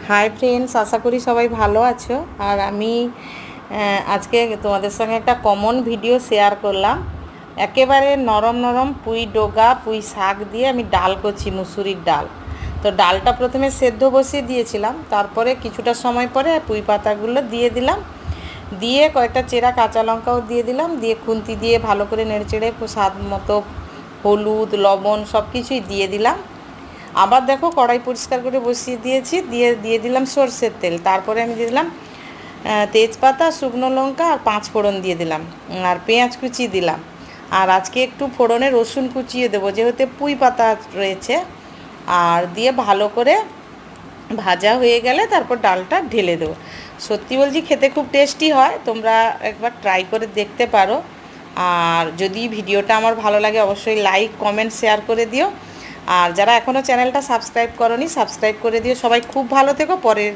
Hi friends, আশা করি সবাই ভালো আছো। আর আমি আজকে তোমাদের সঙ্গে একটা কমন ভিডিও শেয়ার করলাম। একেবারে নরম নরম পুঁই ডোগা পুঁই শাক দিয়ে আমি ডাল করছি, মুসুরির ডাল। তো ডালটা প্রথমে সেদ্ধ বসিয়ে দিয়েছিলাম, তারপরে কিছুটা সময় পরে পুঁই পাতাগুলো দিয়ে দিলাম, দিয়ে কয়েকটা চেরা কাঁচা লঙ্কাও দিয়ে দিলাম, দিয়ে খুন্তি দিয়ে ভালো করে নেড়েচেড়ে স্বাদ মতো হলুদ লবণ সব কিছুই দিয়ে দিলাম। আবার দেখো কড়াই পরিষ্কার করে বসিয়ে দিয়েছি, দিয়ে দিলাম সরষের তেল। তারপরে আমি দিয়ে দিলাম তেজপাতা, শুকনো লঙ্কা আর 5 ফোড়ন দিয়ে দিলাম, আর পেঁয়াজ কুচি দিলাম। আর আজকে একটু ফোড়নে রসুন কুচিয়ে দেবো, যেহেতু পুঁই পাতা রয়েছে। আর দিয়ে ভালো করে ভাজা হয়ে গেলে তারপর ডালটা ঢেলে দেবো। সত্যি বলছি, খেতে খুব টেস্টি হয়, তোমরা একবার ট্রাই করে দেখতে পারো। আর যদি ভিডিওটা আমার ভালো লাগে অবশ্যই লাইক কমেন্ট শেয়ার করে দিও। আর যারা এখনও চ্যানেলটা সাবস্ক্রাইব করোনি সাবস্ক্রাইব করে দিও। সবাই খুব ভালো থেকো। পরের